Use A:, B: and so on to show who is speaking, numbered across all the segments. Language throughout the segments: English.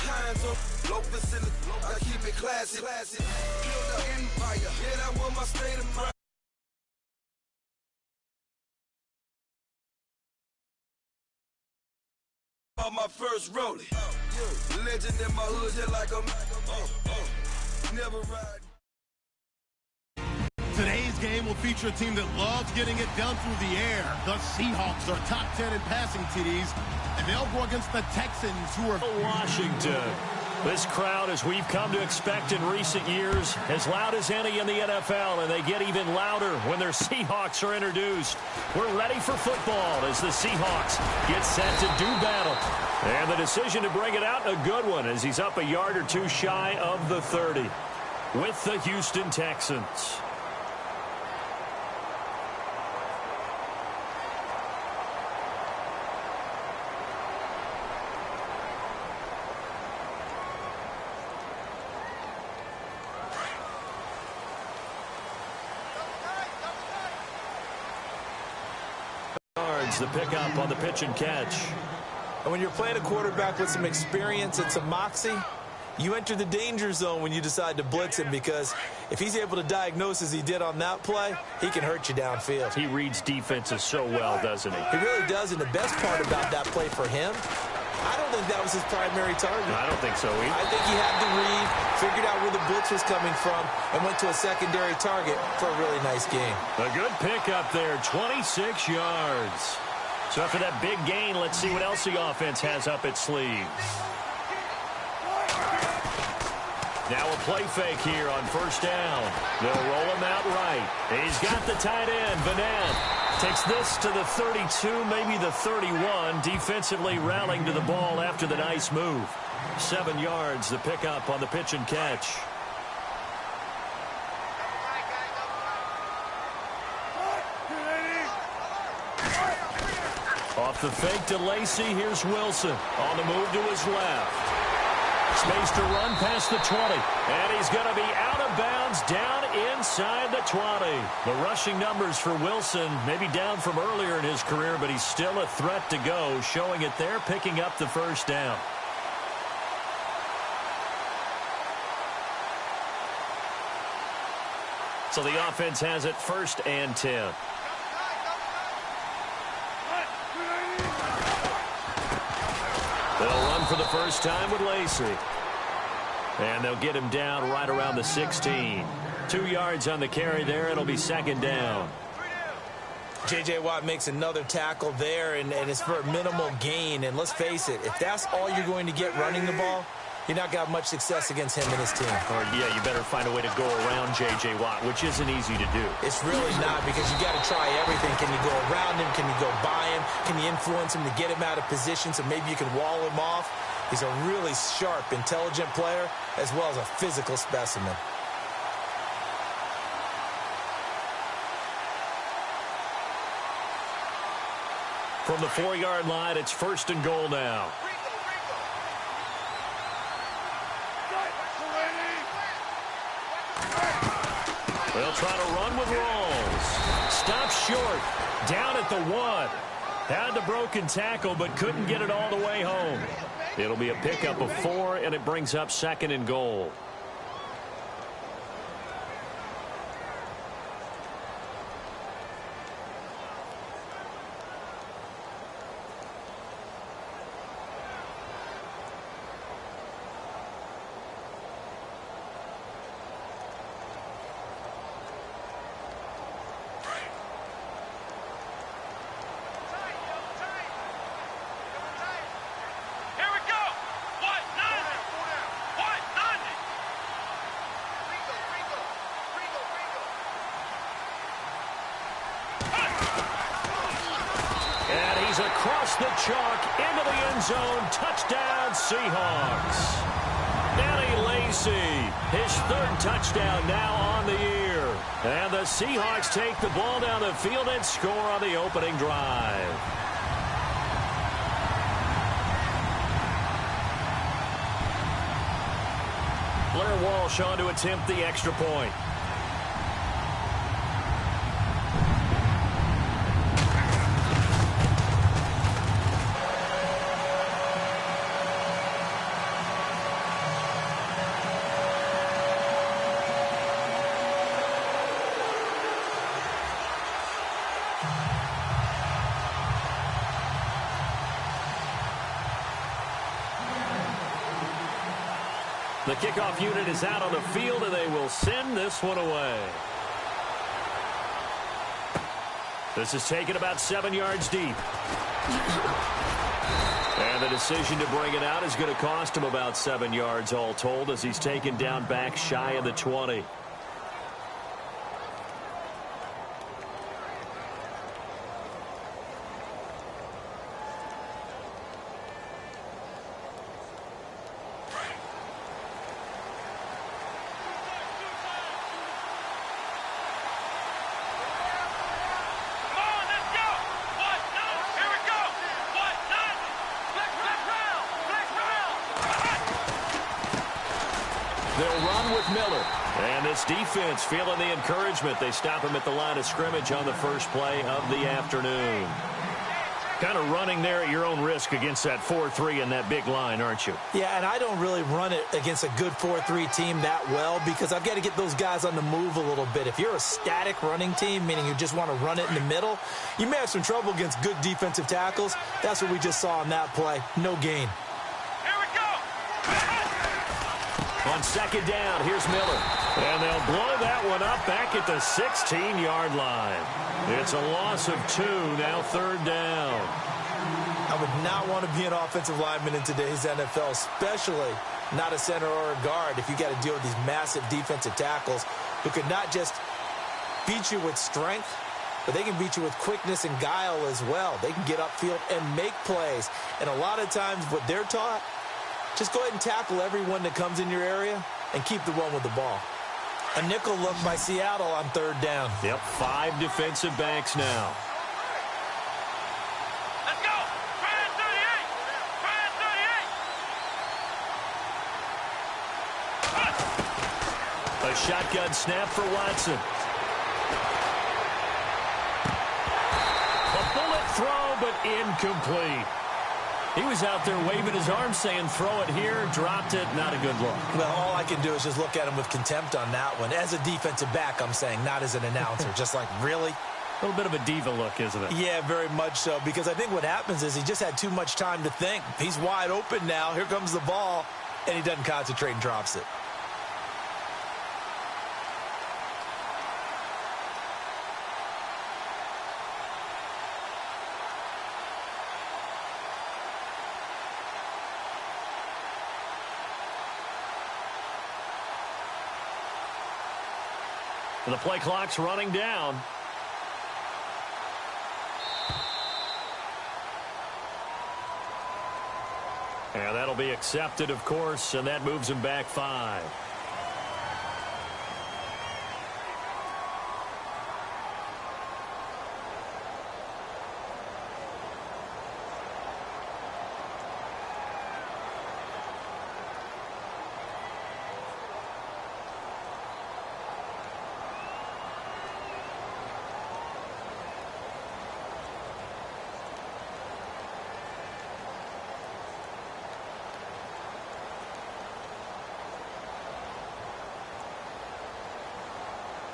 A: Hands on loafers in the I keep it classy. Build an empire. Yeah, that was my state of mind. On my first rolling. Legend in my hood, just like I'm never ride.
B: Today's game will feature a team that loves getting it done through the air. The Seahawks are top 10 in passing TDs, and they'll go against the Texans, who are
C: Washington. This crowd, as we've come to expect in recent years, as loud as any in the NFL, and they get even louder when their Seahawks are introduced. We're ready for football as the Seahawks get set to do battle. And the decision to bring it out, a good one, as he's up a yard or two shy of the 30 with the Houston Texans. The pickup on the pitch and catch.
D: And when you're playing a quarterback with some experience and some moxie, you enter the danger zone when you decide to blitz him, because if he's able to diagnose as he did on that play, he can hurt you downfield.
C: He reads defenses so well, doesn't he?
D: He really does, and the best part about that play for him, I don't think that was his primary target.
C: I don't think so either.
D: I think he had to read, figured out where the blitz was coming from, and went to a secondary target for a really nice game.
C: A good pickup there, 26 yards. So after that big gain, let's see what else the offense has up its sleeves. Now a play fake here on first down. They'll roll him out right. He's got the tight end, Vanette. Takes this to the 32, maybe the 31, defensively rallying to the ball after the nice move. 7 yards, the pickup on the pitch and catch. Off the fake to Lacey, here's Wilson. On the move to his left. Space to run past the 20. And he's going to be out of bounds down inside the 20. The rushing numbers for Wilson, maybe down from earlier in his career, but he's still a threat to go, showing it there, picking up the first down. So the offense has it 1st and 10. They'll run for the first time with Lacey. And they'll get him down right around the 16. 2 yards on the carry there. It'll be 2nd down.
D: J.J. Watt makes another tackle there, and it's for a minimal gain. And let's face it, if that's all you're going to get running the ball, you're not got much success against him and his team.
C: Or, yeah, you better find a way to go around J.J. Watt, which isn't easy to do.
D: It's really not, because you got to try everything. Can you go around him? Can you go by him? Can you influence him to get him out of position so maybe you can wall him off? He's a really sharp, intelligent player, as well as a physical specimen.
C: From the 4-yard line, it's 1st and goal now. They'll try to run with Rawls. Stops short. Down at the 1. Had the broken tackle, but couldn't get it all the way home. It'll be a pickup of 4, and it brings up 2nd and goal. Across the chalk, into the end zone, touchdown Seahawks. Danny Lacey, his 3rd touchdown now on the year. And the Seahawks take the ball down the field and score on the opening drive. Blair Walsh on to attempt the extra point. The kickoff unit is out on the field, and they will send this one away. This is taken about 7 yards deep. And the decision to bring it out is going to cost him about 7 yards all told as he's taken down back shy of the 20. They'll run with Miller. And this defense feeling the encouragement. They stop him at the line of scrimmage on the first play of the afternoon. Kind of running there at your own risk against that 4-3 and that big line, aren't you?
D: Yeah, and I don't really run it against a good 4-3 team that well because I've got to get those guys on the move a little bit. If you're a static running team, meaning you just want to run it in the middle, you may have some trouble against good defensive tackles. That's what we just saw on that play. No gain.
C: On second down, here's Miller. And they'll blow that one up back at the 16-yard line. It's a loss of 2, now third down.
D: I would not want to be an offensive lineman in today's NFL, especially not a center or a guard if you got to deal with these massive defensive tackles who could not just beat you with strength, but they can beat you with quickness and guile as well. They can get upfield and make plays. And a lot of times what they're taught, just go ahead and tackle everyone that comes in your area and keep the one with the ball. A nickel look by Seattle on third down.
C: Yep, 5 defensive backs now.
E: Let's go! Try it 38!
C: A shotgun snap for Watson. A bullet throw, but incomplete. He was out there waving his arms saying, throw it here, dropped it, not a good look.
D: Well, all I can do is just look at him with contempt on that one. As a defensive back, I'm saying, not as an announcer. Just like, really?
C: A little bit of a diva look, isn't it?
D: Yeah, very much so, because I think what happens is he just had too much time to think. He's wide open now. Here comes the ball, and he doesn't concentrate and drops it.
C: The play clock's running down. And that'll be accepted, of course, and that moves him back 5.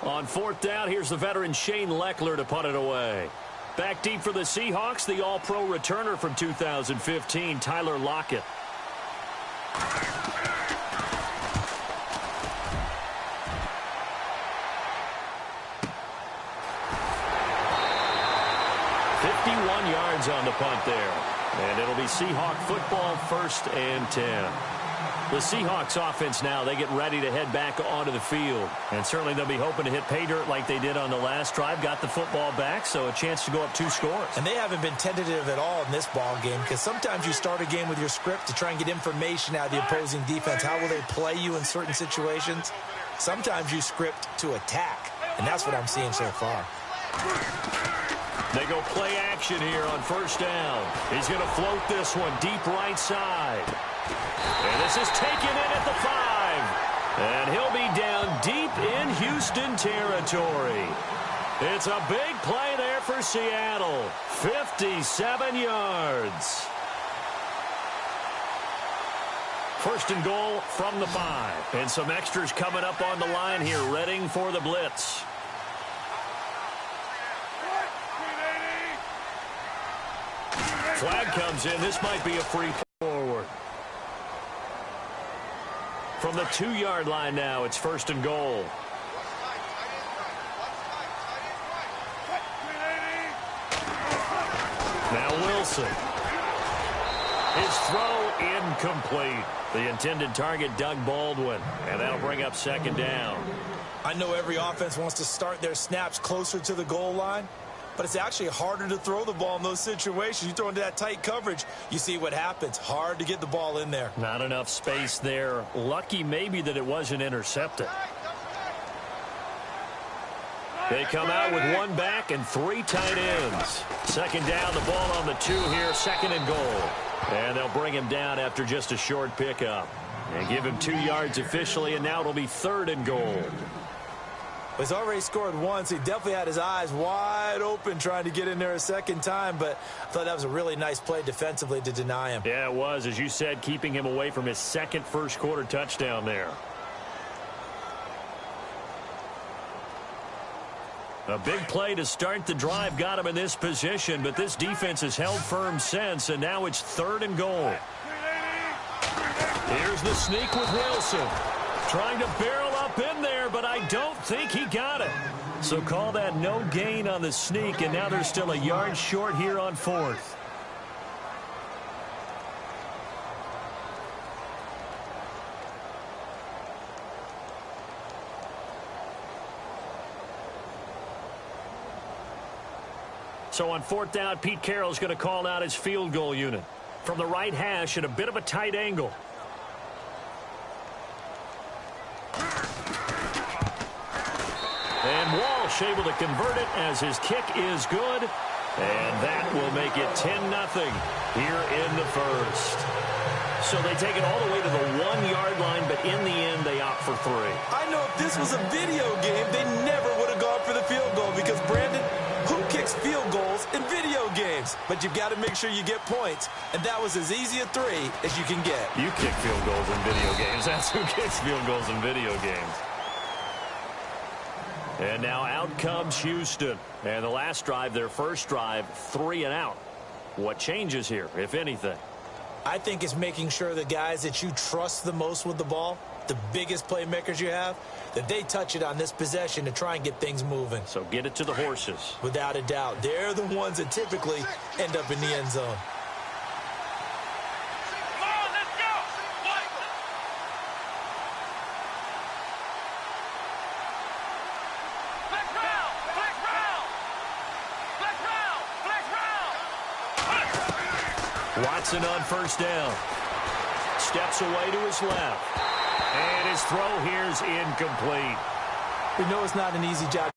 C: On fourth down, here's the veteran Shane Leckler to punt it away. Back deep for the Seahawks, the all-pro returner from 2015, Tyler Lockett. Yards on the punt there. And it'll be Seahawk football, 1st and 10. The Seahawks offense now, they get ready to head back onto the field. And certainly they'll be hoping to hit pay dirt like they did on the last drive. Got the football back, so a chance to go up 2 scores.
D: And they haven't been tentative at all in this ball game because sometimes you start a game with your script to try and get information out of the opposing defense. How will they play you in certain situations? Sometimes you script to attack, and that's what I'm seeing so far.
C: They go play action here on 1st down. He's going to float this one deep right side. And this is taken in at the 5. And he'll be down deep in Houston territory. It's a big play there for Seattle. 57 yards. 1st and goal from the 5. And some extras coming up on the line here, readying for the blitz. Flag comes in. This might be a free forward. From the 2-yard line now, it's 1st and goal. Now Wilson. His throw incomplete. The intended target, Doug Baldwin. And that'll bring up 2nd down.
D: I know every offense wants to start their snaps closer to the goal line, but it's actually harder to throw the ball in those situations. You throw into that tight coverage, you see what happens. Hard to get the ball in there.
C: Not enough space there. Lucky maybe that it wasn't intercepted. They come out with 1 back and 3 tight ends. 2nd down, the ball on the 2 here, 2nd and goal. And they'll bring him down after just a short pickup. And give him 2 yards officially, and now it'll be 3rd and goal.
D: He's already scored once. He definitely had his eyes wide open trying to get in there a 2nd time, but I thought that was a really nice play defensively to deny him.
C: Yeah, it was, as you said, keeping him away from his 2nd first-quarter touchdown there. A big play to start the drive got him in this position, but this defense has held firm since, and now it's 3rd and goal. Here's the sneak with Wilson. Trying to barrel up in there, but I don't think he got it. So call that no gain on the sneak, and now they're still a yard short here on 4th. So on 4th down, Pete Carroll's going to call out his field goal unit. From the right hash at a bit of a tight angle. And Walsh able to convert it as his kick is good. And that will make it 10-0 here in the 1st. So they take it all the way to the 1-yard line, but in the end, they opt for 3.
D: I know if this was a video game, they never would have gone for the field goal because, Brandon, who kicks field goals in video games? But you've got to make sure you get points, and that was as easy a 3 as you can get.
C: You kick field goals in video games. That's who kicks field goals in video games. And now out comes Houston. And the last drive, their first drive, 3 and out. What changes here, if anything?
D: I think it's making sure the guys that you trust the most with the ball, the biggest playmakers you have, that they touch it on this possession to try and get things moving.
C: So get it to the horses.
D: Without a doubt. They're the ones that typically end up in the end zone.
C: Watson on 1st down. Steps away to his left. And his throw here's incomplete.
D: We know it's not an easy job.